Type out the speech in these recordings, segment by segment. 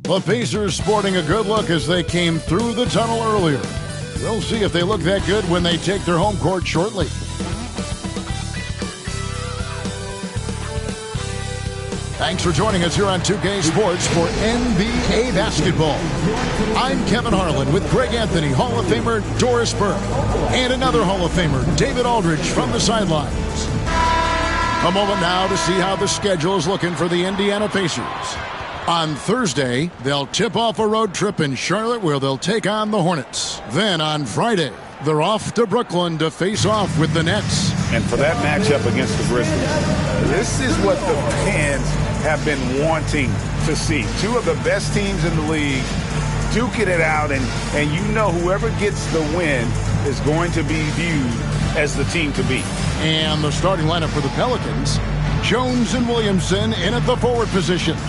The Pacers sporting a good look as they came through the tunnel earlier. We'll see if they look that good when they take their home court shortly. Thanks for joining us here on 2K Sports for NBA basketball. I'm Kevin Harlan with Greg Anthony, Hall of Famer Doris Burke, and another Hall of Famer, David Aldridge, from the sidelines. A moment now to see how the schedule is looking for the Indiana Pacers. On Thursday, they'll tip off a road trip in Charlotte where they'll take on the Hornets. Then on Friday, they're off to Brooklyn to face off with the Nets. And for that matchup against the Grizzlies, this is what the fans have been wanting to see. Two of the best teams in the league duking it out, and you know whoever gets the win is going to be viewed as the team to beat. And the starting lineup for the Pelicans, Jones and Williamson in at the forward positions.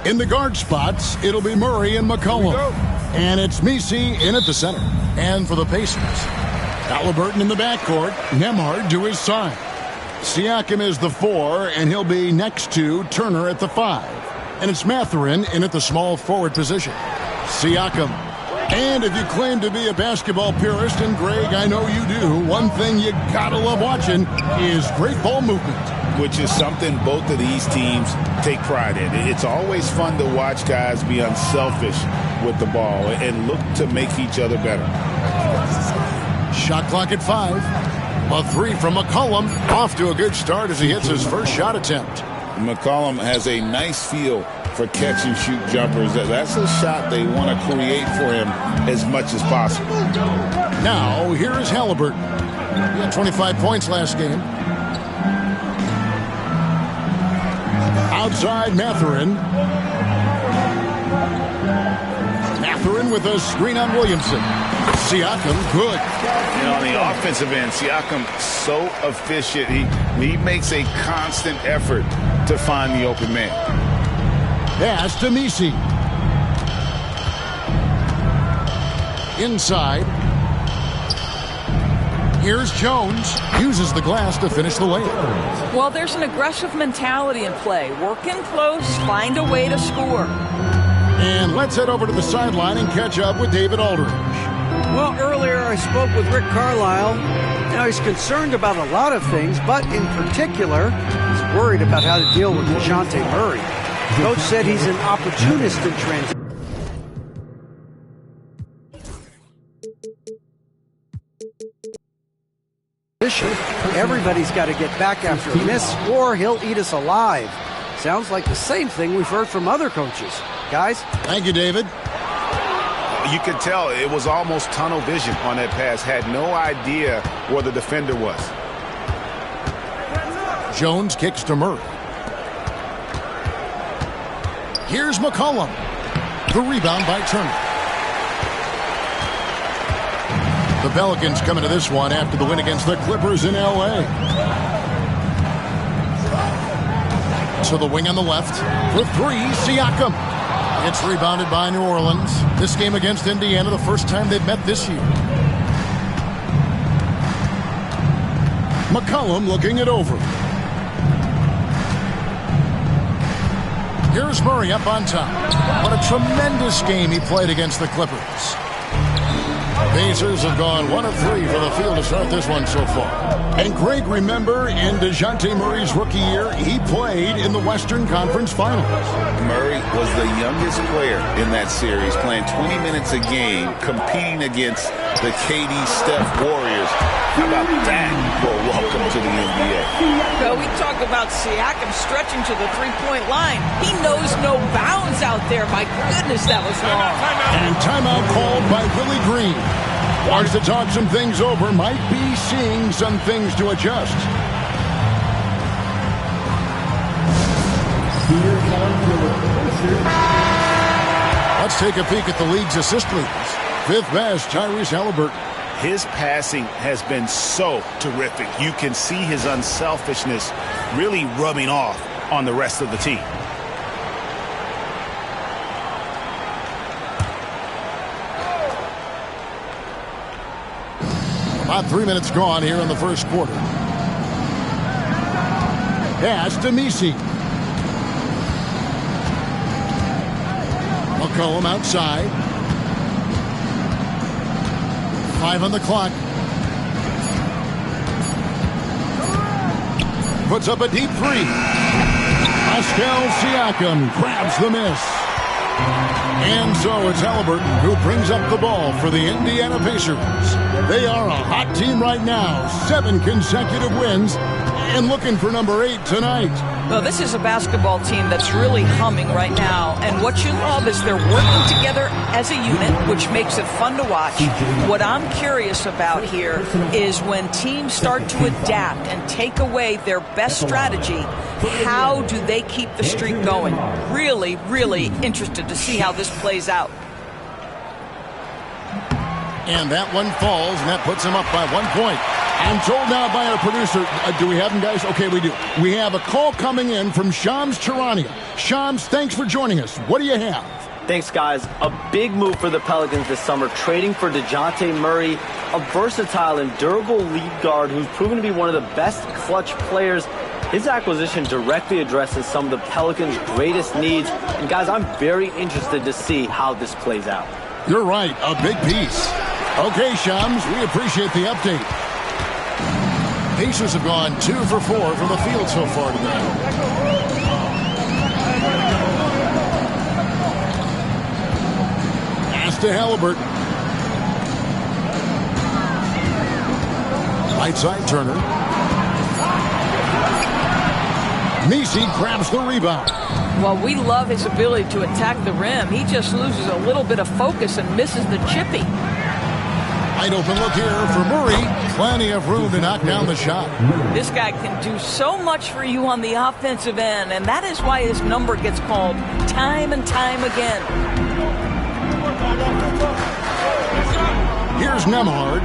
In the guard spots, it'll be Murray and McCollum. And it's Messi in at the center. And for the Pacers, Halliburton in the backcourt, Nembhard to his side. Siakam is the 4, and he'll be next to Turner at the 5. And it's Mathurin in at the small forward position. Siakam. And if you claim to be a basketball purist, and Greg, I know you do, one thing you gotta love watching is great ball movement. Which is something both of these teams take pride in. It's always fun to watch guys be unselfish with the ball and look to make each other better. Shot clock at 5. A 3 from McCollum. Off to a good start as he hits his first shot attempt. McCollum has a nice feel for catch-and-shoot jumpers. That's a shot they want to create for him as much as possible. Now, here is Halliburton. He had 25 points last game. Outside Mathurin. Mathurin with a screen on Williamson. Siakam, good. On the offensive end, Siakam so efficient. He makes a constant effort to find the open man. Pass to Messi. Inside. Here's Jones. Uses the glass to finish the layup. Well, there's an aggressive mentality in play. Work in close, find a way to score. And let's head over to the sideline and catch up with David Aldridge. Well, earlier I spoke with Rick Carlisle. Now he's concerned about a lot of things, but in particular, he's worried about how to deal with DeJounte Murray. The coach said he's an opportunist in transition. Everybody's got to get back after a miss, or he'll eat us alive. Sounds like the same thing we've heard from other coaches. Guys? Thank you, David. You could tell it was almost tunnel vision on that pass. Had no idea where the defender was. Jones kicks to Murray. Here's McCollum. The rebound by Turner. The Pelicans coming to this one after the win against the Clippers in L.A. To the wing on the left. For 3, Siakam. It's rebounded by New Orleans. This game against Indiana, the first time they've met this year. McCollum looking it over. Here's Murray up on top. What a tremendous game he played against the Clippers. Pacers have gone 1 of 3 for the field to start this one so far. And Greg, remember, in DeJounte Murray's rookie year, he played in the Western Conference Finals. Murray was the youngest player in that series, playing 20 minutes a game, competing against the KD Steph Warriors. How about that for a welcome to the NBA? Well, we talk about Siakam stretching to the three-point line. He knows no bounds out there. My goodness, that was long. And timeout called by Willie Green. Wants to talk some things over, might be seeing some things to adjust. Let's take a peek at the league's assist leaders. 5th best, Tyrese Halliburton. His passing has been so terrific. You can see his unselfishness really rubbing off on the rest of the team. About 3 minutes gone here in the first quarter. Pass to Messi. McCollum outside. 5 on the clock. Puts up a deep three. Pascal Siakam grabs the miss. And so it's Halliburton who brings up the ball for the Indiana Pacers. They are a hot team right now. 7 consecutive wins and looking for number 8 tonight. Well, this is a basketball team that's really humming right now. And what you love is they're working together as a unit, which makes it fun to watch. What I'm curious about here is when teams start to adapt and take away their best strategy, how do they keep the streak going? Really, really interested to see how this plays out. And that one falls, and that puts him up by 1 point. I'm told now by our producer, do we have him, guys? Okay, we do. We have a call coming in from Shams Charania. Shams, thanks for joining us. What do you have? Thanks, guys. A big move for the Pelicans this summer, trading for DeJounte Murray, a versatile and durable lead guard who's proven to be one of the best clutch players. His acquisition directly addresses some of the Pelicans' greatest needs. And, guys, I'm very interested to see how this plays out. You're right, a big piece. Okay, Shams, we appreciate the update. Pacers have gone 2 for 4 from the field so far today. Pass to Halliburton. Right side, Turner. Messi grabs the rebound. Well, we love his ability to attack the rim. He just loses a little bit of focus and misses the chippy. Wide open look here for Murray. Plenty of room to knock down the shot. This guy can do so much for you on the offensive end, and that is why his number gets called time and time again. Here's Nembhard.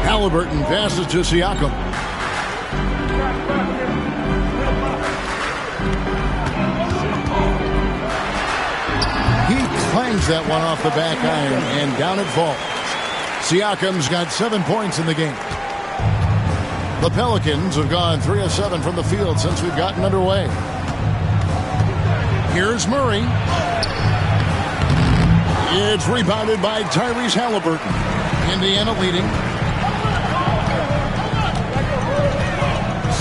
Halliburton passes to Siakam. He clangs that one off the back iron, and down it falls. Siakam's got 7 points in the game. The Pelicans have gone 3 of 7 from the field since we've gotten underway. Here's Murray. It's rebounded by Tyrese Halliburton. Indiana leading.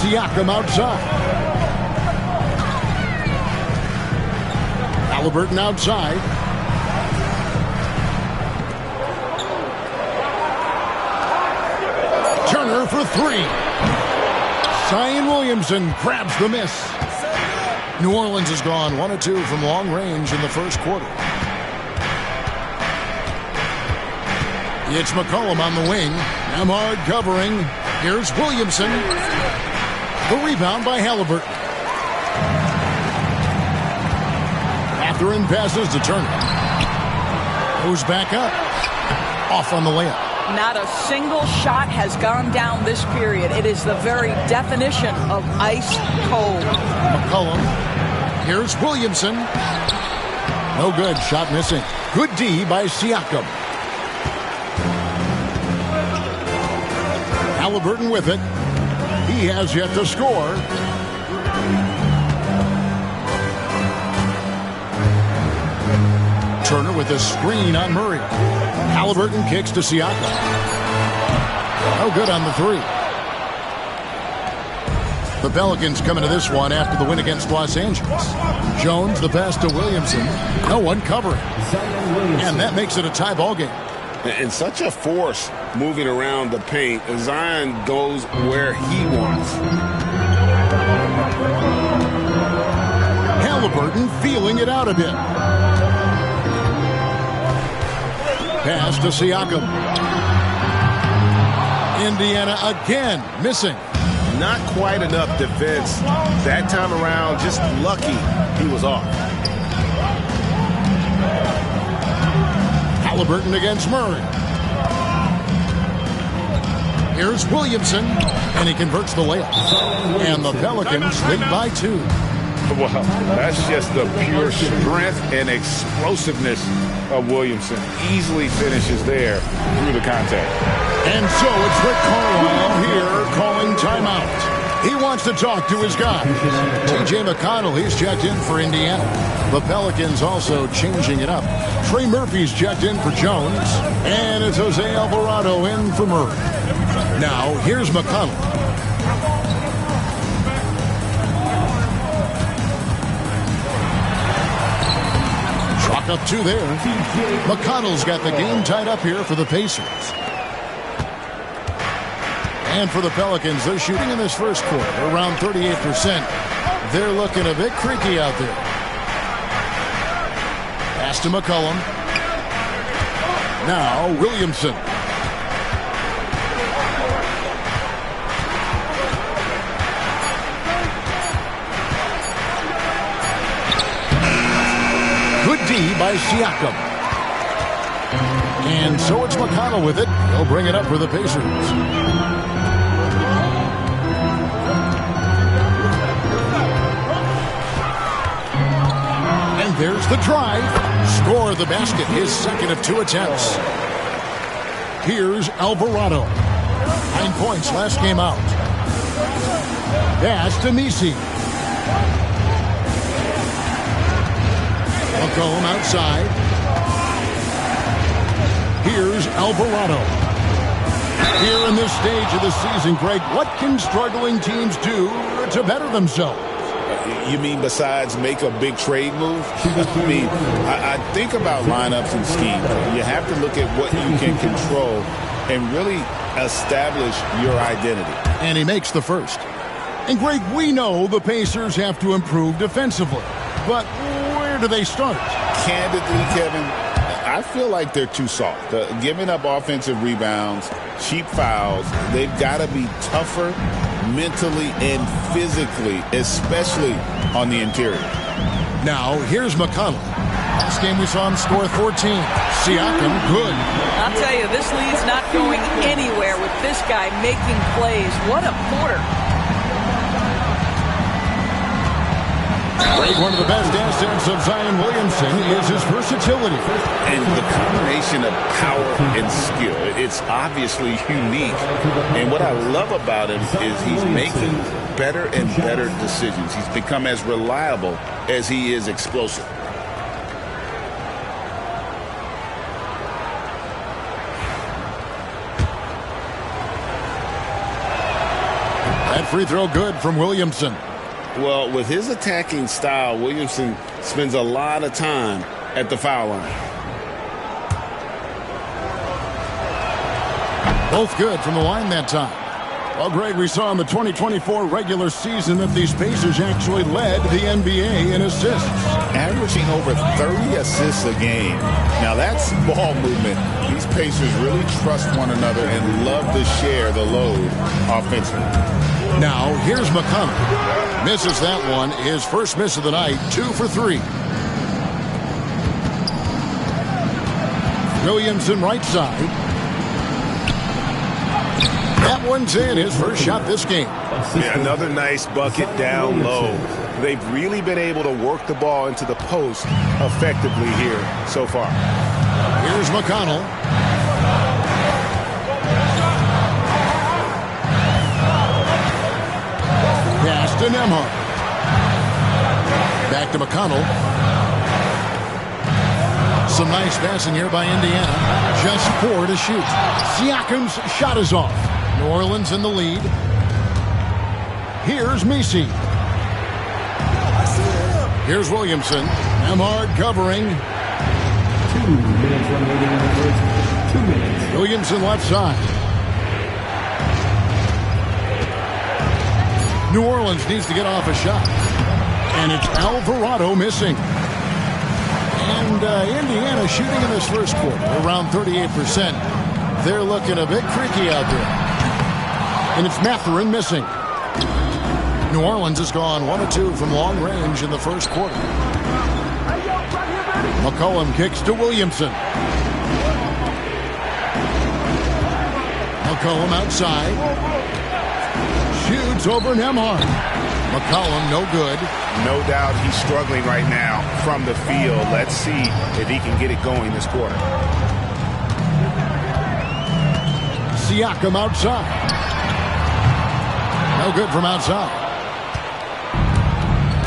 Siakam outside. Halliburton outside. Turner for 3. Zion Williamson grabs the miss. New Orleans has gone 1 of 2 from long range in the first quarter. It's McCollum on the wing. Nembhard covering. Here's Williamson. The rebound by Halliburton. Mathurin passes to Turner. Goes back up. Off on the layup. Not a single shot has gone down this period. It is the very definition of ice cold. McCollum. Here's Williamson. No good. Shot missing. Good D by Siakam. Halliburton with it. He has yet to score. Turner with a screen on Murray. Halliburton kicks to Siakam. No good on the 3. The Pelicans coming to this one after the win against Los Angeles. Jones the pass to Williamson. No one covering. And that makes it a tie ball game. And such a force moving around the paint. Zion goes where he wants. Halliburton feeling it out a bit. Pass to Siakam. Indiana again missing. Not quite enough defense that time around. Just lucky he was off. Halliburton against Murray. Here's Williamson, and he converts the layup. And the Pelicans lead by 2. Well, that's just the pure strength and explosiveness of Williamson. Easily finishes there through the contact. And so it's Rick Carlisle here calling timeout. He wants to talk to his guy. T.J. McConnell, he's checked in for Indiana. The Pelicans also changing it up. Trey Murphy's checked in for Jones. And it's Jose Alvarado in for Murray. Now, here's McConnell. Chalk up 2 there. McConnell's got the game tied up here for the Pacers. And for the Pelicans, they're shooting in this first quarter around 38%. They're looking a bit creaky out there. Pass to McCollum. Now Williamson. Good D by Siakam. And so it's McConnell with it. He'll bring it up for the Pacers. There's the drive. Score the basket. His second of 2 attempts. Here's Alvarado. 9 points last game out. Pass to Messi. McCollum outside. Here's Alvarado. Here in this stage of the season, Greg, what can struggling teams do to better themselves? You mean besides make a big trade move? I think about lineups and schemes. You have to look at what you can control and really establish your identity. And he makes the first. And Greg, we know the Pacers have to improve defensively. But where do they start? Candidly, Kevin, I feel like they're too soft. Giving up offensive rebounds, cheap fouls, they've got to be tougher mentally and physically, especially on the interior. Now, here's McConnell. Last game we saw him score 14. Siakam, good. I'll tell you, this lead's not going anywhere with this guy making plays. What a quarter. One of the best assets of Zion Williamson is his versatility. And the combination of power and skill, it's obviously unique. And what I love about him is he's making better and better decisions. He's become as reliable as he is explosive. That free throw good from Williamson. Well, with his attacking style, Williamson spends a lot of time at the foul line. Both good from the line that time. Well, Greg, we saw in the 2024 regular season that these Pacers actually led the NBA in assists. Averaging over 30 assists a game. Now, that's ball movement. These Pacers really trust one another and love to share the load offensively. Now, here's McConnell. Misses that one. His first miss of the night, 2 for 3. Williamson right side. That one's in. His first shot this game. Yeah, another nice bucket down low. They've really been able to work the ball into the post effectively here so far. Here's McConnell. Pass to Nembhard. Back to McConnell. Some nice passing here by Indiana. Just 4 to shoot. Siakam's shot is off. New Orleans in the lead. Here's Messi. Here's Williamson. Nembhard covering. 2 minutes remaining in the first. 2 minutes. Williamson left side. New Orleans needs to get off a shot. And it's Alvarado missing. And Indiana shooting in this first quarter around 38%. They're looking a bit creaky out there. And it's Mathurin missing. New Orleans has gone 1 of 2 from long range in the first quarter. McCollum kicks to Williamson. McCollum outside. Shoots over Nembhard. McCollum no good. No doubt he's struggling right now from the field. Let's see if he can get it going this quarter. Siakam outside. No good from outside.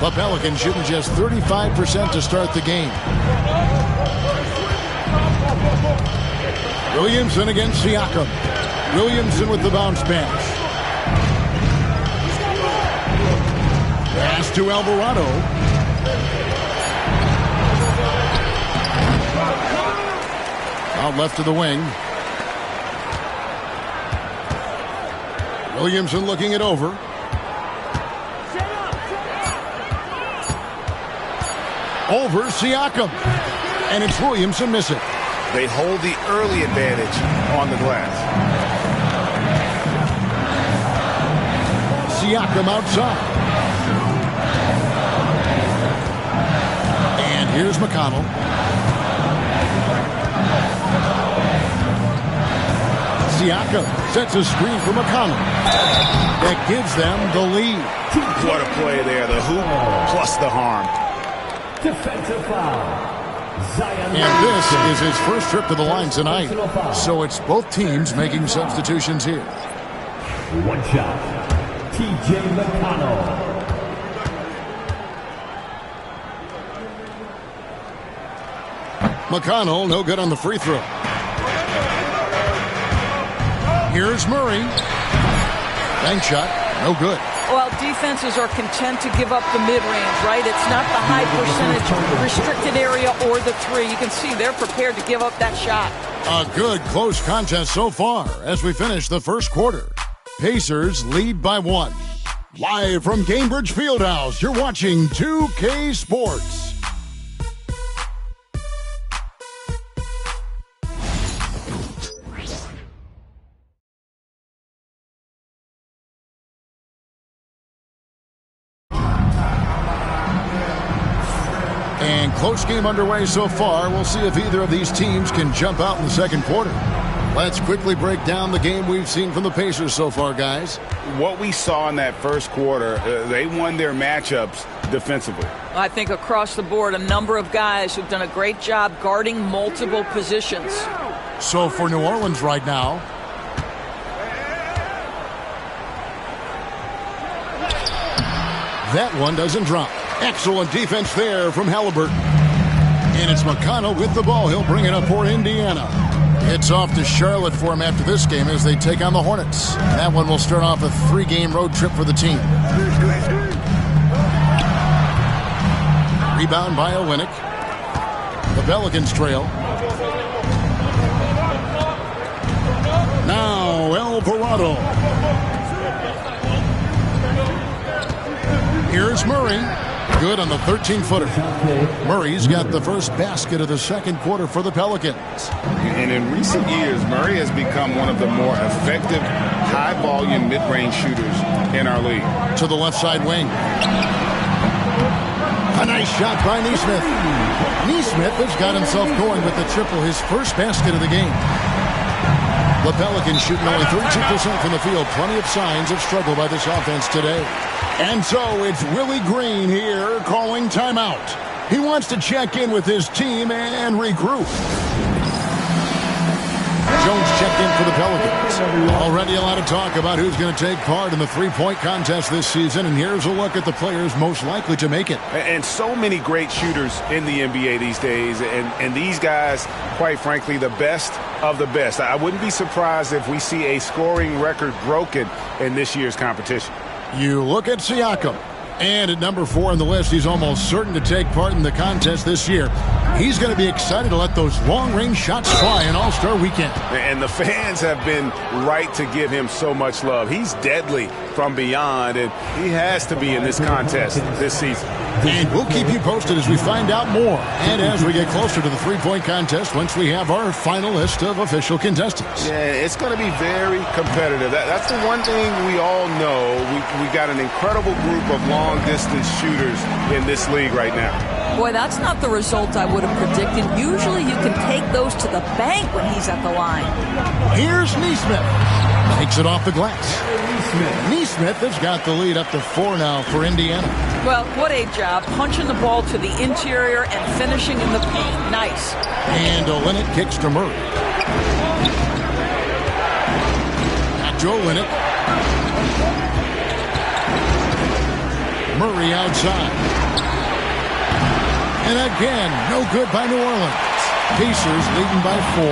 The Pelicans shooting just 35% to start the game. Williamson against Siakam. Williamson with the bounce pass. Pass to Alvarado. Out left to the wing. Williamson looking it over. Over Siakam. And it's Williamson missing. They hold the early advantage on the glass. Siakam outside. And here's McConnell. Siakam sets a screen for McConnell. That gives them the lead. What a play there. The hoop plus the harm. Defensive foul. And this is his first trip to the line tonight. So it's both teams making substitutions here. One shot. T.J. McConnell. McConnell, no good on the free throw. Here's Murray. Bank shot, no good. Well, defenses are content to give up the mid-range, right? It's not the high percentage restricted area or the three. You can see they're prepared to give up that shot. A good close contest so far as we finish the first quarter. Pacers lead by 1. Live from Cambridge Fieldhouse, you're watching 2K Sports. And close game underway so far. We'll see if either of these teams can jump out in the second quarter. Let's quickly break down the game we've seen from the Pacers so far, guys. What we saw in that first quarter, they won their matchups defensively. I think across the board, a number of guys who've done a great job guarding multiple positions. So for New Orleans right now, that one doesn't drop. Excellent defense there from Halliburton. And it's McConnell with the ball. He'll bring it up for Indiana. It's off to Charlotte for him after this game as they take on the Hornets. That one will start off a 3-game road trip for the team. Rebound by Olynyk. The Pelicans trail. Now Alvarado. Here's Murray. Good on the 13-footer. Murray's got the first basket of the second quarter for the Pelicans. And in recent years, Murray has become one of the more effective, high-volume mid-range shooters in our league. To the left side wing. A nice shot by Nesmith. Nesmith has got himself going with the triple, his first basket of the game. The Pelicans shooting only 32% from the field. Plenty of signs of struggle by this offense today. And so it's Willie Green here calling timeout. He wants to check in with his team and regroup. Jones checked in for the Pelicans. Already a lot of talk about who's going to take part in the three-point contest this season, and here's a look at the players most likely to make it. And so many great shooters in the NBA these days, and these guys, quite frankly, the best of the best. I wouldn't be surprised if we see a scoring record broken in this year's competition. You look at Siakam, and at number 4 on the list, he's almost certain to take part in the contest this year. He's going to be excited to let those long-range shots fly in All-Star Weekend. And the fans have been right to give him so much love. He's deadly from beyond, and he has to be in this contest this season. And we'll keep you posted as we find out more, and as we get closer to the three-point contest once we have our final list of official contestants. Yeah, it's going to be very competitive. That's the one thing we all know. We got an incredible group of long-distance shooters in this league right now. Boy, that's not the result I would have predicted. Usually you can take those to the bank when he's at the line. Here's Nesmith. Takes it off the glass. Nesmith has got the lead up to 4 now for Indiana. Well, what a job. Punching the ball to the interior and finishing in the paint. Nice. And Olynyk kicks to Murray. Back to Olynyk. Murray outside. And again, no good by New Orleans. Pacers leading by 4.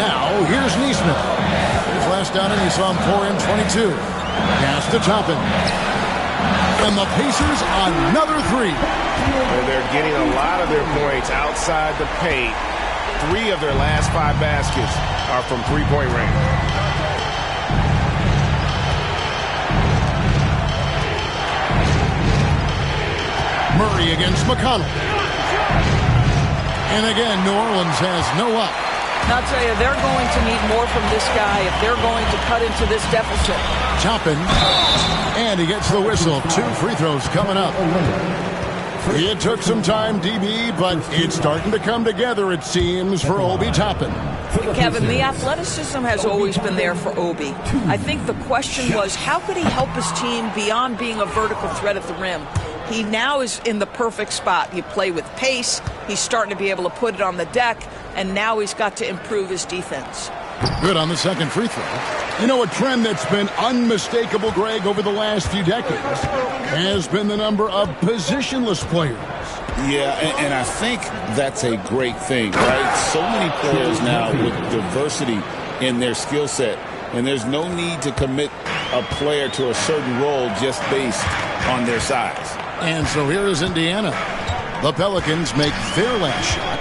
Now, here's Neesmith. His last outing, he saw him pour in 22. Pass to Toppin. And the Pacers another 3. And they're getting a lot of their points outside the paint. 3 of their last 5 baskets are from three-point range. Murray against McConnell. And again, New Orleans has no up. I'll tell you, they're going to need more from this guy if they're going to cut into this deficit. Toppin. And he gets the whistle. 2 free throws coming up. It took some time, DB, but it's starting to come together, it seems, for Obi Toppin. Kevin, the athleticism has always been there for Obi. I think the question was, how could he help his team beyond being a vertical threat at the rim? He now is in the perfect spot. You play with pace. He's starting to be able to put it on the deck, and now he's got to improve his defense. Good on the second free throw. You know, a trend that's been unmistakable, Greg, over the last few decades has been the number of positionless players. Yeah, and I think that's a great thing, right? So many players now with diversity in their skill set, and there's no need to commit a player to a certain role just based on their size. And so here is Indiana. The Pelicans make their last shot.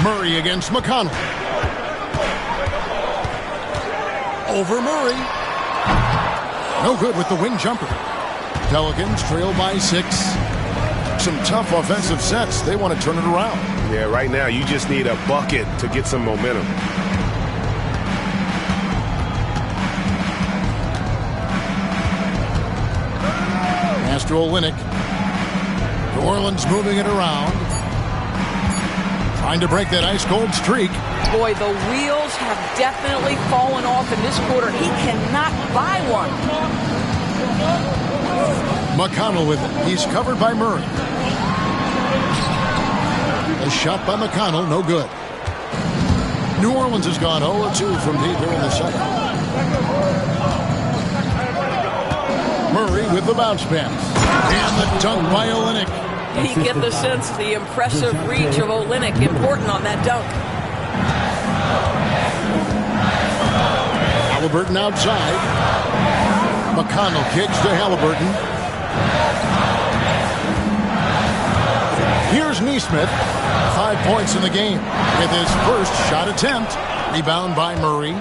Murray against McConnell. Over Murray. No good with the wing jumper. Pelicans trail by 6. Some tough offensive sets. They want to turn it around. Yeah, right now you just need a bucket to get some momentum. Pass to Olynyk. New Orleans moving it around. Trying to break that ice-cold streak. Boy, the wheels have definitely fallen off in this quarter. He cannot buy one. McConnell with it. He's covered by Murray. A shot by McConnell, no good. New Orleans has gone 0-2 from deep here in the second. Murray with the bounce pass. And the dunk by Olynyk. You get the sense of the impressive reach of Olynyk, important on that dunk. Halliburton outside. McConnell kicks to Halliburton. Here's Neesmith. 5 points in the game with his first shot attempt. Rebound by Murray.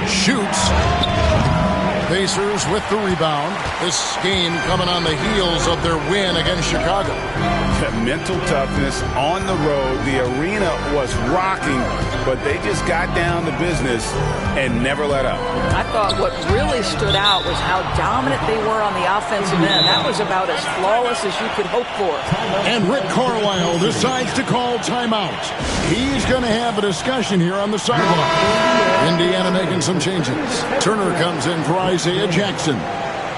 Shoots. Pacers with the rebound. This game coming on the heels of their win against Chicago. Mental toughness on the road. The arena was rocking, but they just got down to business and never let up. I thought what really stood out was how dominant they were on the offensive end. That was about as flawless as you could hope for. And Rick Carlisle decides to call timeout. He's going to have a discussion here on the sideline. Indiana making some changes. Turner comes in for Isaiah Jackson.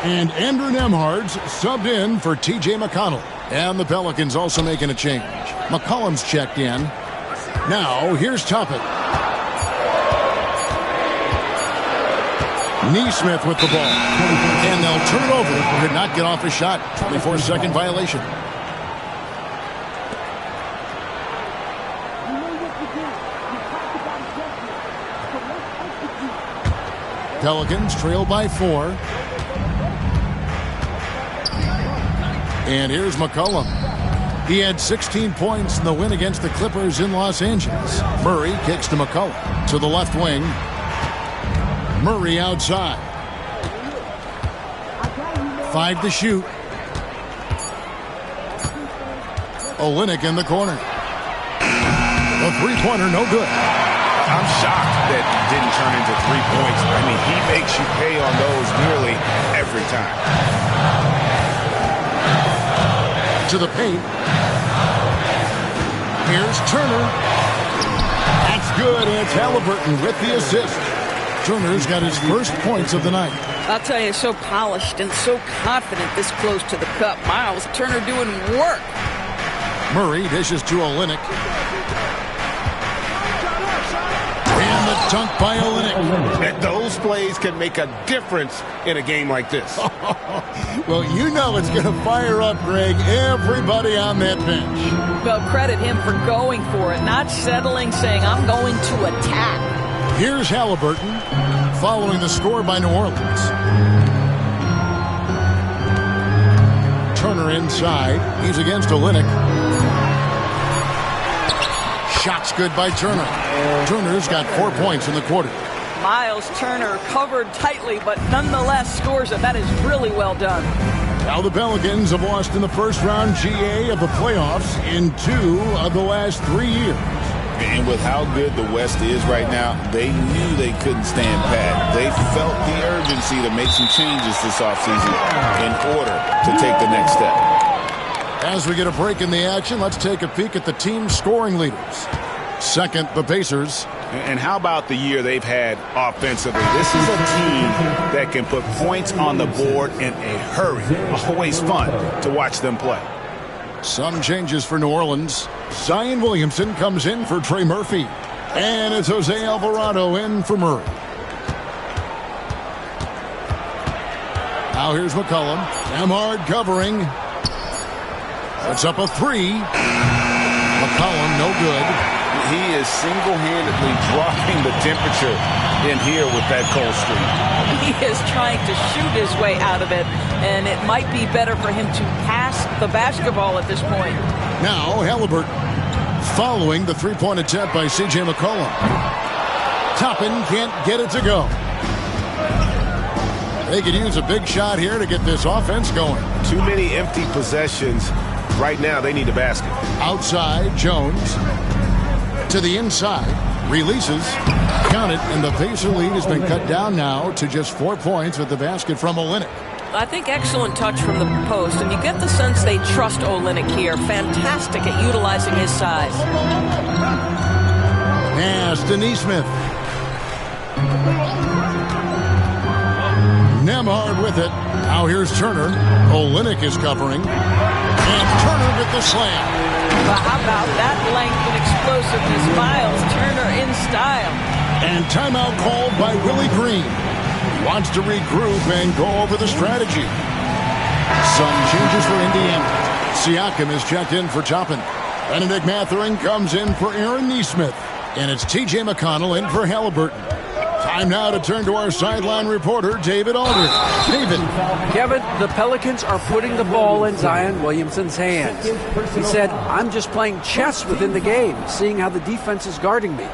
And Andrew Nembhard's subbed in for T.J. McConnell. And the Pelicans also making a change. McCollum's checked in. Now, here's Toppin. Neesmith with the ball. And they'll turn it over. Could not get off a shot. 24-second violation. Pelicans trail by 4. And here's McCollum. He had 16 points in the win against the Clippers in Los Angeles. Murray kicks to McCollum. To the left wing. Murray outside. 5 to shoot. Olynyk in the corner. The three-pointer, no good. I'm shocked that didn't turn into 3 points. I mean, he makes you pay on those nearly every time. To the paint. Here's Turner. That's good, and it's Halliburton with the assist. Turner's got his first points of the night. I'll tell you, so polished and so confident this close to the cup. Miles Turner doing work. Murray dishes to Olynyk. And the dunk by Olynyk. Those plays can make a difference in a game like this. Well, you know it's going to fire up, Greg, everybody on that bench. Well, credit him for going for it, not settling, saying, I'm going to attack. Here's Halliburton following the score by New Orleans. Turner inside. He's against Olynyk. Shot's good by Turner. Turner's got 4 points in the quarter. Miles Turner covered tightly, but nonetheless scores it. That is really well done. Now the Pelicans have lost in the first round GA of the playoffs in 2 of the last 3 years. And with how good the West is right now, they knew they couldn't stand pat. They felt the urgency to make some changes this offseason in order to take the next step. As we get a break in the action, let's take a peek at the team scoring leaders. Second, the Pacers. And how about the year they've had offensively? This is a team that can put points on the board in a hurry. Always fun to watch them play. Some changes for New Orleans. Zion Williamson comes in for Trey Murphy. And it's Jose Alvarado in for Murray. Now here's McCollum. Nembhard covering. Puts up a three. McCollum no good. He is single-handedly dropping the temperature in here with that cold streak. He is trying to shoot his way out of it, and it might be better for him to pass the basketball at this point. Now Halliburton following the three-point attempt by C.J. McCollum. Toppin can't get it to go. They could use a big shot here to get this offense going. Too many empty possessions. Right now, they need a basket. Outside, Jones. To the inside, releases, count it, and the Pacer lead has been cut down now to just 4 points with the basket from Olynyk. I think excellent touch from the post, and you get the sense they trust Olynyk here. Fantastic at utilizing his size. Pass to Nesmith. Nembhard with it. Now here's Turner. Olynyk is covering. And Turner with the slam. Well, how about that length and explosiveness? Miles Turner in style. And timeout called by Willie Green. He wants to regroup and go over the strategy. Some changes for Indiana. Siakam is checked in for Toppin. Benedict Mathurin comes in for Aaron Nesmith. And it's T.J. McConnell in for Halliburton. Time now to turn to our sideline reporter, David Aldridge. David. Kevin, the Pelicans are putting the ball in Zion Williamson's hands. He said, I'm just playing chess within the game, seeing how the defense is guarding me.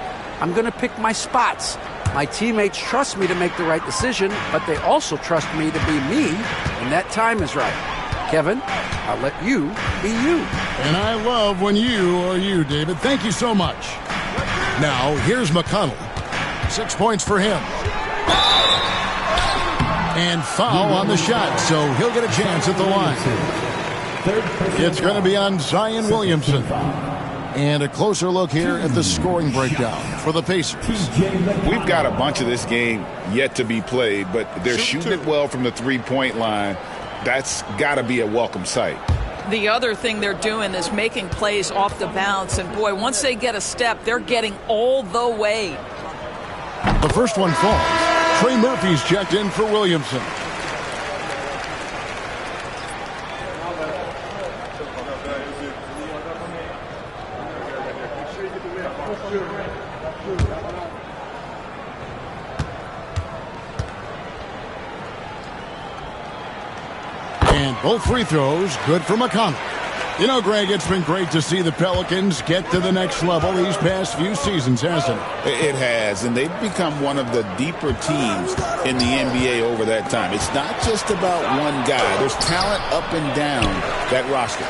I'm going to pick my spots. My teammates trust me to make the right decision, but they also trust me to be me when that time is right. Kevin, I'll let you be you. And I love when you are you, David. Thank you so much. Now, here's McConnell. 6 points for him. And foul on the shot, so he'll get a chance at the line. It's going to be on Zion Williamson. And a closer look here at the scoring breakdown for the Pacers. We've got a bunch of this game yet to be played, but they're shooting it well from the three-point line. That's got to be a welcome sight. The other thing they're doing is making plays off the bounce. And, boy, once they get a step, they're getting all the way. The first one falls. Trey Murphy's checked in for Williamson. And both free throws good for McConnell. You know, Greg, it's been great to see the Pelicans get to the next level these past few seasons, hasn't it? It has, and they've become one of the deeper teams in the NBA over that time. It's not just about one guy. There's talent up and down that roster.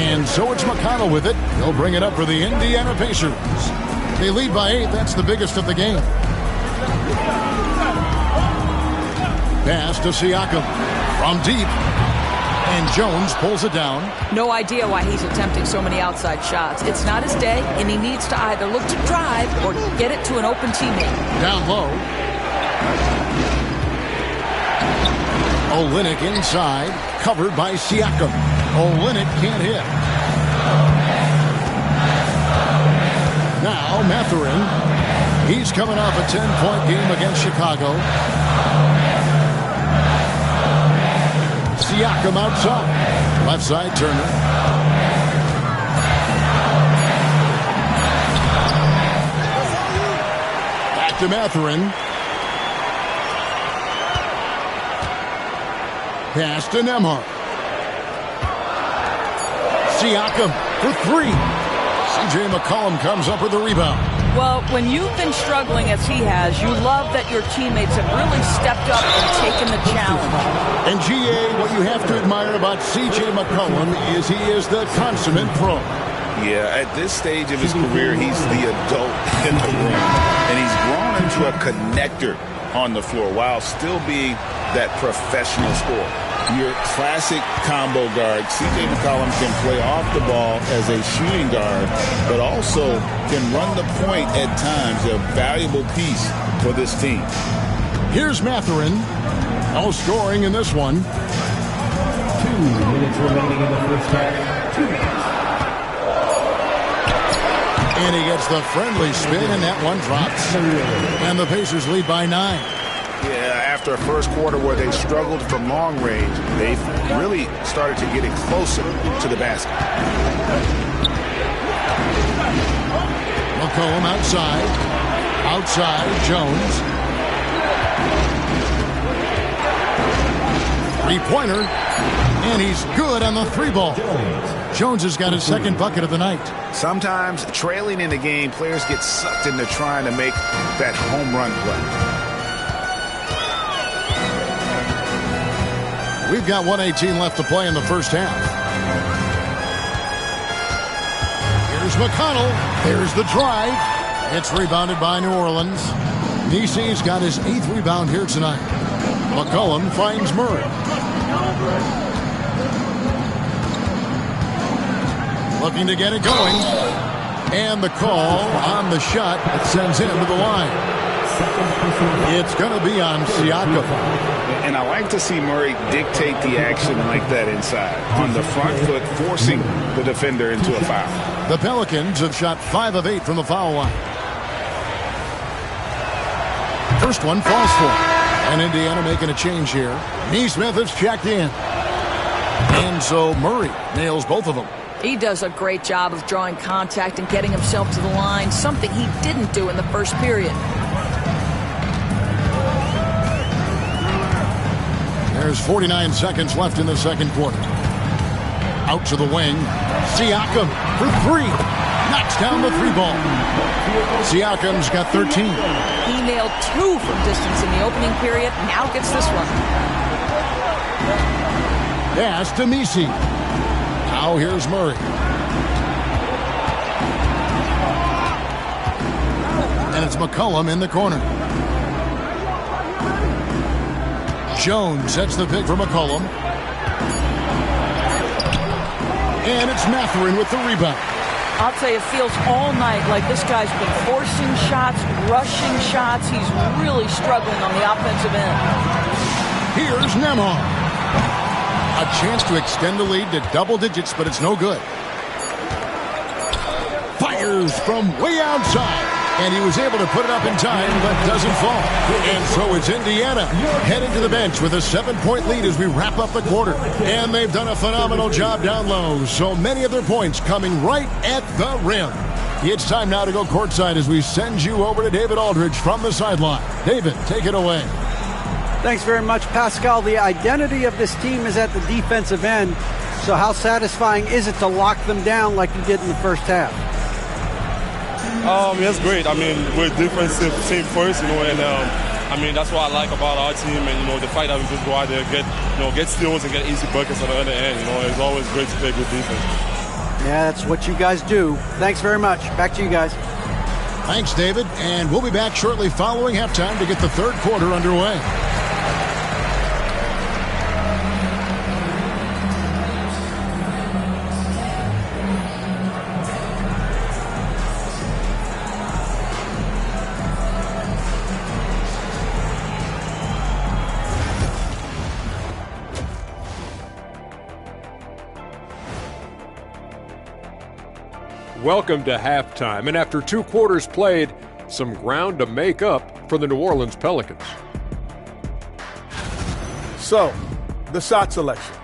And so it's McConnell with it. He'll bring it up for the Indiana Pacers. They lead by 8. That's the biggest of the game. Pass to Siakam from deep. And Jones pulls it down. No idea why he's attempting so many outside shots. It's not his day, and he needs to either look to drive or get it to an open teammate. Down low. Olynyk inside, covered by Siakam. Olynyk can't hit. Now Mathurin. He's coming off a 10-point game against Chicago. Siakam outside. Left side, Turner. Back to Mathurin. Pass to Nembhard. Siakam for three. C.J. McCollum comes up with the rebound. Well, when you've been struggling as he has, you love that your teammates have really stepped up and taken the challenge. And G.A., what you have to admire about C.J. McCollum is he is the consummate pro. Yeah, at this stage of his career, he's the adult in the room. And he's grown into a connector on the floor while still being that professional scorer. Your classic combo guard, C.J. McCollum can play off the ball as a shooting guard, but also can run the point at times, a valuable piece for this team. Here's Mathurin. No scoring in this one. 2 minutes remaining in the first half. 2 minutes. And he gets the friendly spin, and that one drops. And the Pacers lead by 9. Yeah, after a first quarter where they struggled from long range, they really started to get it closer to the basket. McCollum outside. Outside, Jones. Three-pointer. And he's good on the three ball. Jones has got his second bucket of the night. Sometimes trailing in the game, players get sucked into trying to make that home run play. We've got 1:18 left to play in the first half. Here's McConnell. There's the drive. It's rebounded by New Orleans. Nisi's got his 8th rebound here tonight. McCollum finds Murray. Looking to get it going. And the call on the shot that sends him to the line. It's going to be on Siakam. And I like to see Murray dictate the action like that inside. On the front foot, forcing the defender into a foul. The Pelicans have shot 5 of 8 from the foul line. First one falls for. And Indiana making a change here. Nesmith has checked in. And so Murray nails both of them. He does a great job of drawing contact and getting himself to the line, something he didn't do in the first period. There's 49 seconds left in the second quarter. Out to the wing. Siakam for three. Knocks down the three ball. Siakam's got 13. He nailed 2 from distance in the opening period. Now gets this one. Pass to Nisi. Now here's Murray. And it's McCollum in the corner. Jones sets the pick for McCollum. And it's Mathurin with the rebound. I'll tell you, it feels all night like this guy's been forcing shots, rushing shots. He's really struggling on the offensive end. Here's Nembhard. A chance to extend the lead to double digits, but it's no good. Fires from way outside. And he was able to put it up in time, but doesn't fall. And so it's Indiana heading to the bench with a 7-point lead as we wrap up the quarter. And they've done a phenomenal job down low. So many of their points coming right at the rim. It's time now to go courtside as we send you over to David Aldridge from the sideline. David, take it away. Thanks very much, Pascal. The identity of this team is at the defensive end. So how satisfying is it to lock them down like you did in the first half? It's great. I mean, we're a defensive team first, and that's what I like about our team. And the fact that we just go out there, get steals and get easy buckets on the other end. It's always great to play good defense. Yeah, that's what you guys do. Thanks very much. Back to you guys. Thanks, David. And we'll be back shortly following halftime to get the third quarter underway. Welcome to halftime, and after 2 quarters played, some ground to make up for the New Orleans Pelicans. So, the shot selection.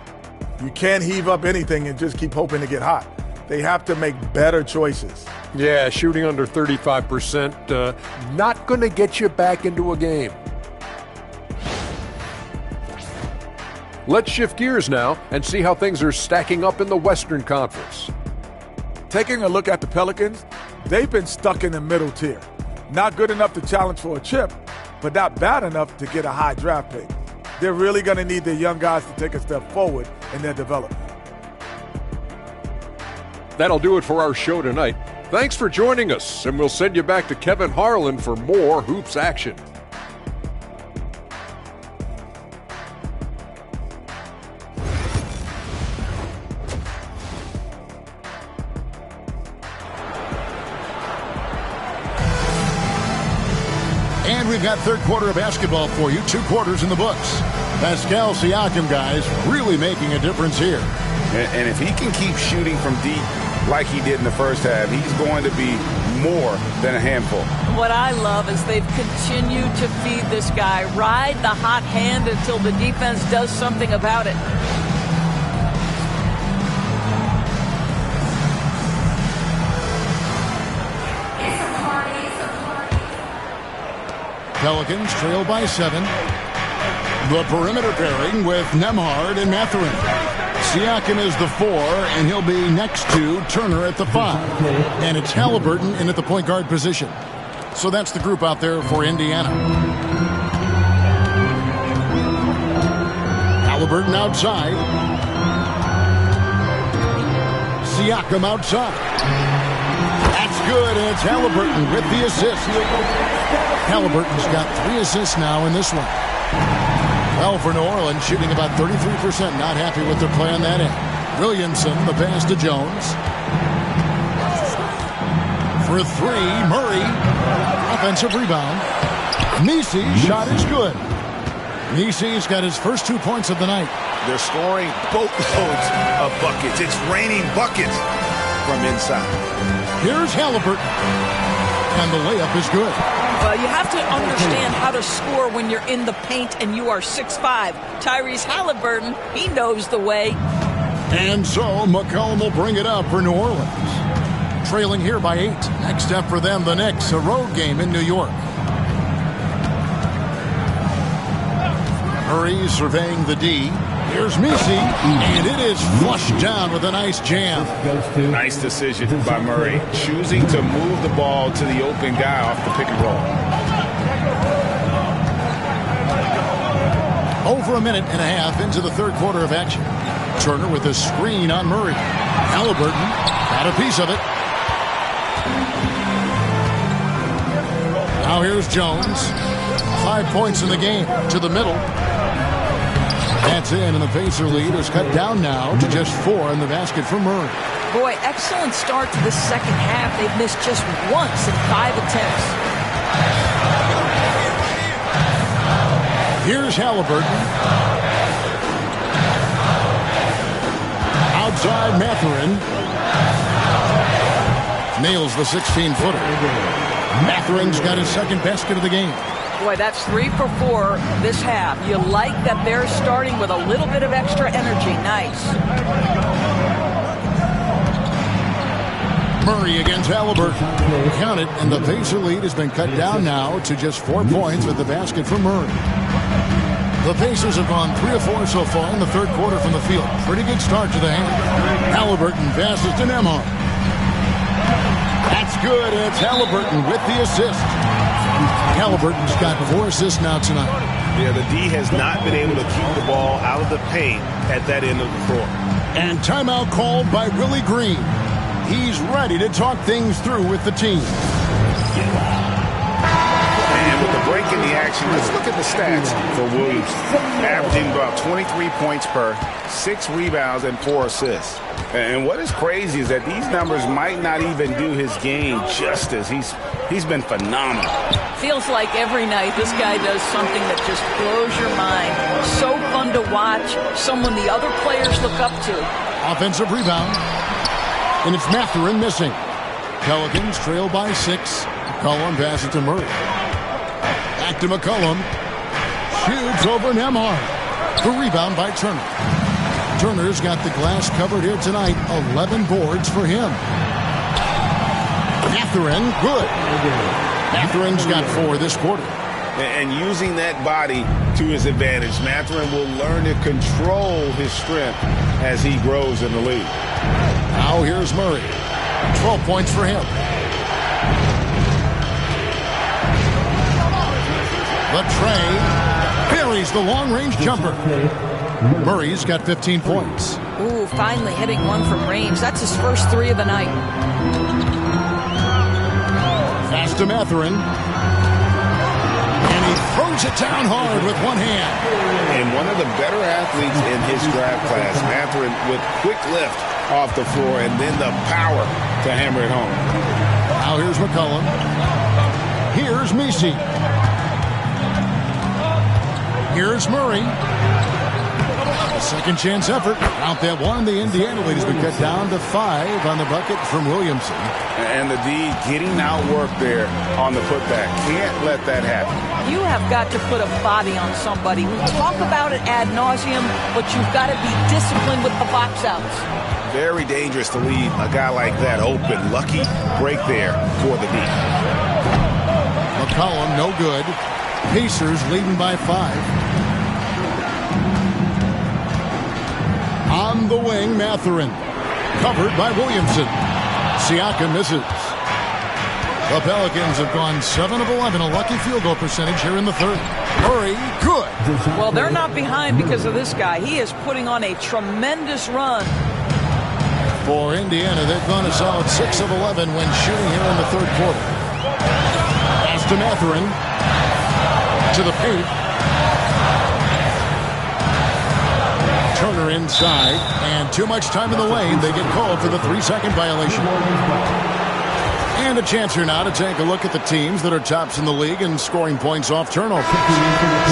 You can't heave up anything and just keep hoping to get hot. They have to make better choices. Yeah, shooting under 35%, not going to get you back into a game. Let's shift gears now and see how things are stacking up in the Western Conference. Taking a look at the Pelicans, they've been stuck in the middle tier. Not good enough to challenge for a chip, but not bad enough to get a high draft pick. They're really going to need their young guys to take a step forward in their development. That'll do it for our show tonight. Thanks for joining us, and we'll send you back to Kevin Harlan for more Hoops action. And we've got third quarter of basketball for you, 2 quarters in the books. Pascal Siakam, guys, really making a difference here. And if he can keep shooting from deep like he did in the first half, he's going to be more than a handful. What I love is they've continued to feed this guy, ride the hot hand until the defense does something about it. Pelicans trail by 7. The perimeter pairing with Nembhard and Mathurin. Siakam is the 4, and he'll be next to Turner at the 5. And it's Halliburton in at the point guard position. So that's the group out there for Indiana. Halliburton outside. Siakam outside. That's good, and it's Halliburton with the assist. Halliburton's got 3 assists now in this one. Well, for New Orleans, shooting about 33%, not happy with their play on that end. Williamson, the pass to Jones. For 3, Murray. Offensive rebound. Nisi's shot is good. Nisi's got his first 2 points of the night. They're scoring boatloads of buckets. It's raining buckets from inside. Here's Halliburton. And the layup is good. Well, you have to understand how to score when you're in the paint and you are 6'5". Tyrese Halliburton, he knows the way. And so McCollum will bring it up for New Orleans. Trailing here by 8. Next step for them, the Knicks, a road game in New York. Murray surveying the D. Here's Misi, and it is flushed down with a nice jam. Nice decision by Murray, choosing to move the ball to the open guy off the pick and roll. Over a minute and a half into the third quarter of action. Turner with a screen on Murray. Halliburton got a piece of it. Now here's Jones. 5 points in the game to the middle. That's in, and the Pacer lead is cut down now to just 4 in the basket for Murray. Boy, excellent start to the second half. They've missed just once in 5 attempts. Here's Halliburton. Outside Mathurin. Nails the 16-footer. Mathurin's got his second basket of the game. Boy, that's 3 for 4 this half. You like that they're starting with a little bit of extra energy. Nice. Murray against Halliburton. Count it, and the Pacer lead has been cut down now to just 4 points with the basket for Murray. The Pacers have gone 3 of 4 so far in the third quarter from the field. Pretty good start to the half. Halliburton passes to Nembhard. That's good, and it's Halliburton with the assist. Halliburton's got 4 assists now tonight. Yeah, the D has not been able to keep the ball out of the paint at that end of the floor. And timeout called by Willie Green. He's ready to talk things through with the team. And with the break in the action, let's look at the stats for Williams. Averaging about 23 points per, 6 rebounds, and 4 assists. And what is crazy is that these numbers might not even do his game justice. He's been phenomenal. Feels like every night this guy does something that just blows your mind. So fun to watch. Someone the other players look up to. Offensive rebound. And it's Mathurin missing. Pelicans trail by 6. McCollum passes to Murray. Back to McCollum. Shoots over Nembhard. The rebound by Turner. Turner's got the glass covered here tonight. 11 boards for him. Mathurin, good. Mathurin's got 4 this quarter. And using that body to his advantage, Mathurin will learn to control his strength as he grows in the league. Now here's Murray. 12 points for him. The tray buries the long-range jumper. Murray's got 15 points. Ooh, finally hitting one from range. That's his first 3 of the night. Pass to Mathurin. And he throws it down hard with one hand. And one of the better athletes in his draft class, Mathurin, with quick lift off the floor and then the power to hammer it home. Now here's McCollum. Here's Messi. Here's Murray. A second chance effort. Count that one. The Indiana lead has been cut down to 5 on the bucket from Williamson. And the D getting outworked there on the putback. Can't let that happen. You have got to put a body on somebody. We talk about it ad nauseum, but you've got to be disciplined with the box outs. Very dangerous to leave a guy like that open. Lucky break there for the D. McCollum, no good. Pacers leading by 5. On the wing, Mathurin. Covered by Williamson. Siakam misses. The Pelicans have gone 7 of 11, a lucky field goal percentage here in the third. Murray, good. Well, they're not behind because of this guy. He is putting on a tremendous run. For Indiana, they've gone a solid 6 of 11 when shooting here in the third quarter. Pass to Mathurin. To the paint. Turner inside, and too much time in the lane. They get called for the 3-second violation. And a chance here now to take a look at the teams that are tops in the league in scoring points off turnovers.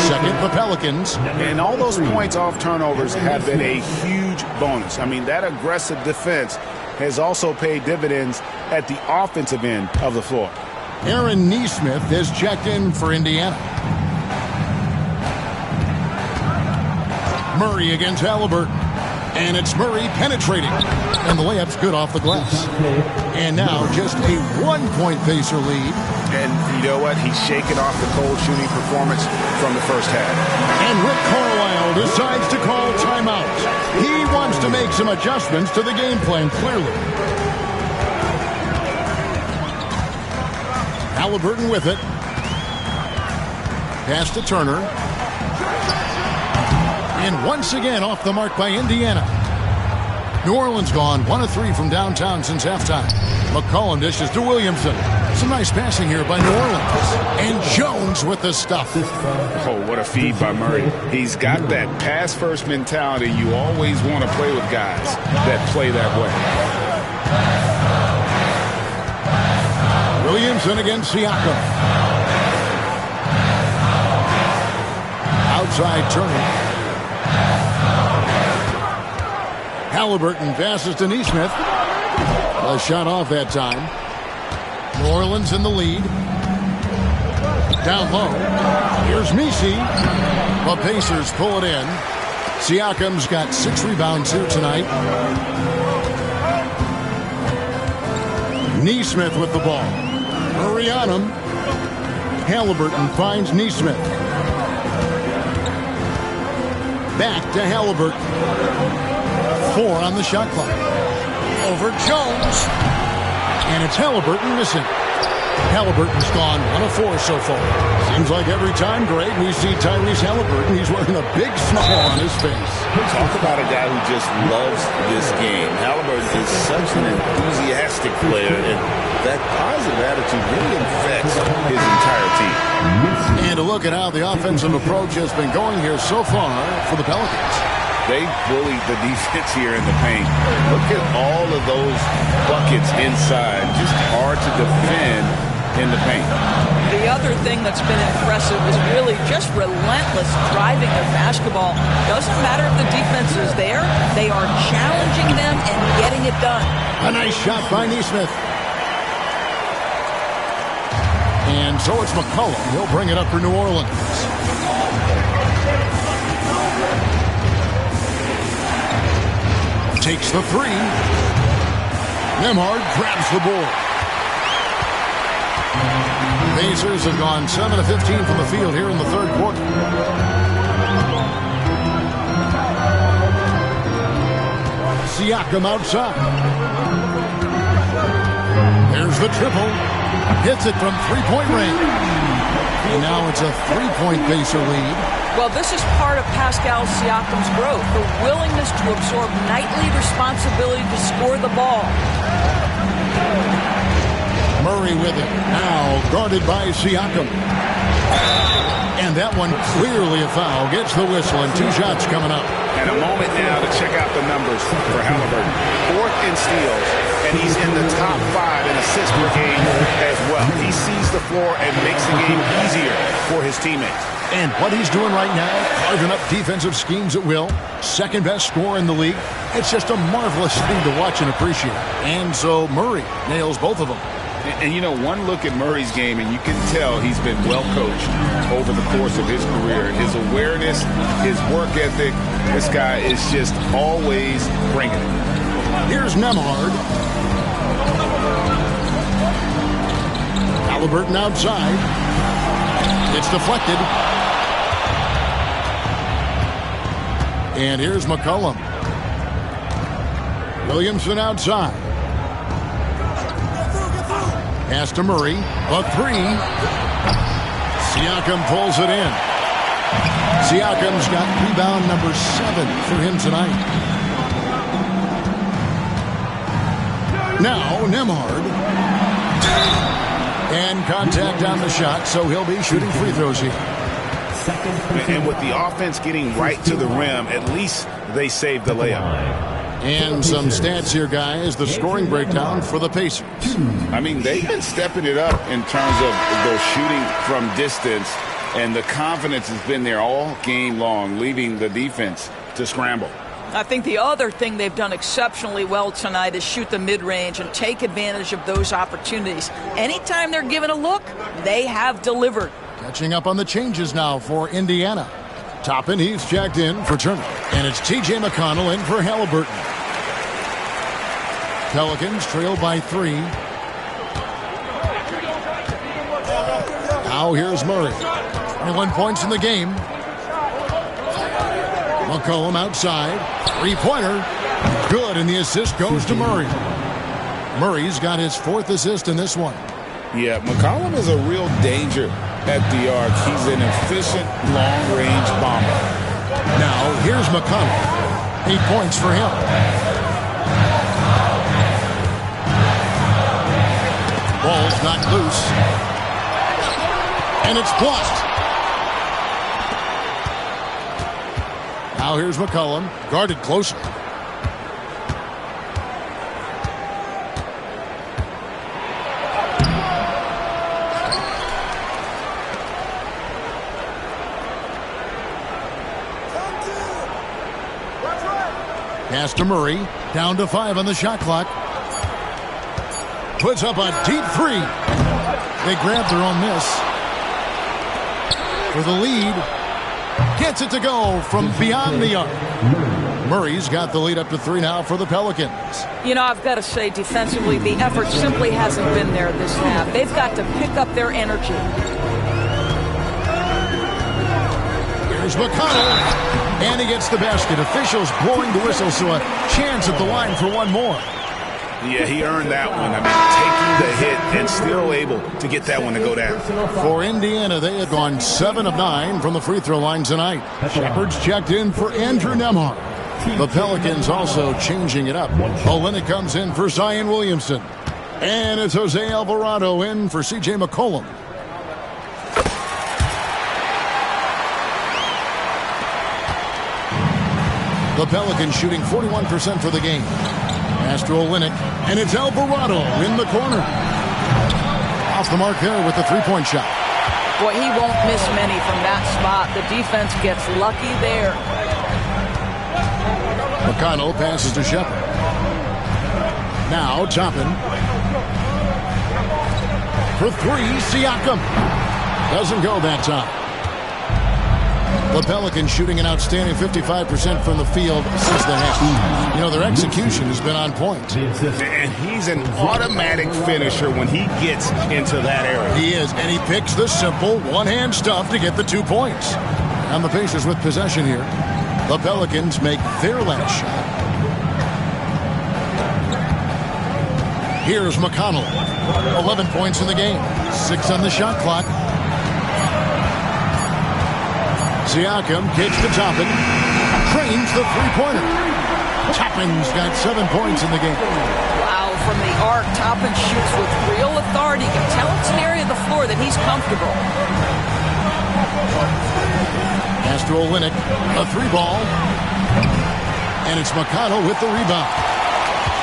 Second, the Pelicans. And all those points off turnovers have been a huge bonus. I mean, that aggressive defense has also paid dividends at the offensive end of the floor. Aaron Nesmith has checked in for Indiana. Murray against Halliburton. And it's Murray penetrating. And the layup's good off the glass. And now just a 1-point Pacer lead. And you know what? He's shaking off the cold shooting performance from the first half. And Rick Carlisle decides to call timeout. He wants to make some adjustments to the game plan, clearly. Halliburton with it. Pass to Turner. And once again off the mark by Indiana. New Orleans gone 1 of 3 from downtown since halftime. McCollum dishes to Williamson. Some nice passing here by New Orleans. And Jones with the stuff. Oh, what a feed by Murray. He's got that pass-first mentality. You always want to play with guys that play that way. Williamson against Siakam. Outside Turner. Halliburton passes to Nesmith. A shot off that time. New Orleans in the lead. Down low. Here's Messi. The Pacers pull it in. Siakam's got 6 rebounds here tonight. Nesmith with the ball. Hurry on him. Halliburton finds Nesmith. Back to Halliburton. 4 on the shot clock. Over Jones. And it's Halliburton missing. Halliburton's gone 1 of 4 so far. Seems like every time, Greg, we see Tyrese Halliburton, he's wearing a big smile on his face. Talk about a guy who just loves this game. Halliburton is such an enthusiastic player, and that positive attitude really affects his entire team. And a look at how the offensive approach has been going here so far for the Pelicans. They bullied the defense here in the paint. Look at all of those buckets inside. Just hard to defend in the paint. The other thing that's been impressive is really just relentless driving of basketball. Doesn't matter if the defense is there. They are challenging them and getting it done. A nice shot by Nesmith. And so it's McCollum. He'll bring it up for New Orleans. Takes the three. Nembhard grabs the board. Pacers have gone 7 of 15 from the field here in the third quarter. Siakam outside. There's the triple. Hits it from three-point range. And now it's a three-point Pacer lead. Well, this is part of Pascal Siakam's growth, the willingness to absorb nightly responsibility to score the ball. Murray with it. Now guarded by Siakam. And that one clearly a foul. Gets the whistle and 2 shots coming up. And a moment now to check out the numbers for Halliburton. 4th in steals, and he's in the top 5 in assists per game as well. He sees the floor and makes the game easier for his teammates. And what he's doing right now, carving up defensive schemes at will. Second best scorer in the league. It's just a marvelous thing to watch and appreciate. And so Murray nails both of them. And you know, one look at Murray's game, and you can tell he's been well coached over the course of his career. His awareness, his work ethic, this guy is just always bringing it. Here's Nembhard. Halliburton outside. It's deflected. And here's McCollum. Williamson outside. Pass to Murray. A three. Siakam pulls it in. Siakam's got rebound number 7 for him tonight. Now Nembhard. And contact on the shot, so he'll be shooting free throws here. And with the offense getting right to the rim, at least they saved the layup. And some stats here, guys. The scoring breakdown for the Pacers. I mean, they've been stepping it up in terms of their shooting from distance, and the confidence has been there all game long, leaving the defense to scramble. I think the other thing they've done exceptionally well tonight is shoot the mid-range and take advantage of those opportunities. Anytime they're given a look, they have delivered. Catching up on the changes now for Indiana. Toppin, he's checked in for Turner. And it's T.J. McConnell in for Halliburton. Pelicans trail by 3. Now here's Murray. 21 points in the game. McCollum outside. 3-pointer. Good, and the assist goes to Murray. Murray's got his 4th assist in this one. Yeah, McCollum is a real danger at the arc. He's an efficient long-range bomber. Now, here's McConnell. 8 points for him. Ball's knocked loose. And it's blocked. Now here's McCollum, guarded closer. Pass to Murray, down to 5 on the shot clock. Puts up a deep 3. They grab their own miss. For the lead. Gets it to go from beyond the arc. Murray's got the lead up to 3 now for the Pelicans. You know, I've got to say, defensively, the effort simply hasn't been there this half. They've got to pick up their energy. Here's McConnell. And he gets the basket. Officials blowing the whistle, so a chance at the line for one more. Yeah, he earned that one. I mean, taking the hit and still able to get that one to go down. For Indiana, they have gone 7 of 9 from the free throw line tonight. Shepard's checked in for Andrew Nembhard. The Pelicans also changing it up. Olynyk comes in for Zion Williamson. And it's Jose Alvarado in for C.J. McCollum. The Pelicans shooting 41% for the game. Pass to Olynyk, and it's Alvarado in the corner. Off the mark there with the 3-point shot. Boy, he won't miss many from that spot. The defense gets lucky there. McConnell passes to Shepard. Now Toppin. for three, Siakam. Doesn't go that time. The Pelicans shooting an outstanding 55% from the field since the half. You know, their execution has been on point. And he's an automatic finisher when he gets into that area. He is, and he picks the simple one-hand stuff to get the 2 points. And the Pacers with possession here. The Pelicans make their last shot. Here's McConnell. 11 points in the game. 6 on the shot clock. Siakam kicks to Toppin. Trains the three-pointer. Toppin's got 7 points in the game. Wow, from the arc, Toppin shoots with real authority. You can tell it's an area of the floor that he's comfortable. Pass to Olynyk. A three ball. And it's McConnell with the rebound.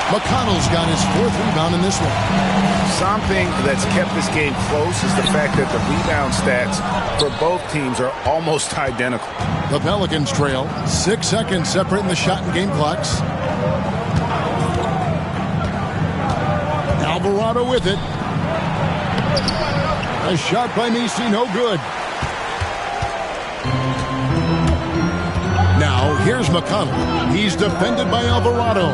McConnell's got his 4th rebound in this one. Something that's kept this game close is the fact that the rebound stats for both teams are almost identical. The Pelicans trail. 6 seconds separating the shot and game clocks. Alvarado with it. A shot by Misi, no good. Now, here's McConnell. He's defended by Alvarado.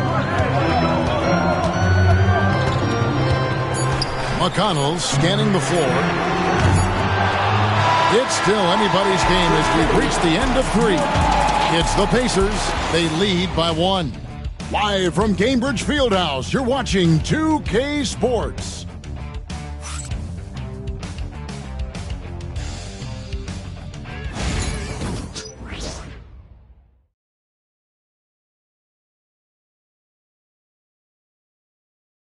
McConnell scanning the floor. It's still anybody's game as we've reached the end of 3. It's the Pacers. They lead by 1. Live from Cambridge Fieldhouse, you're watching 2K Sports.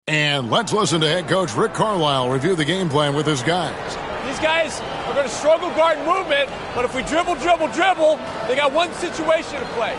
And let's listen to head coach Rick Carlisle review the game plan with his guys. These guys are going to struggle guard movement, but if we dribble, they got one situation to play.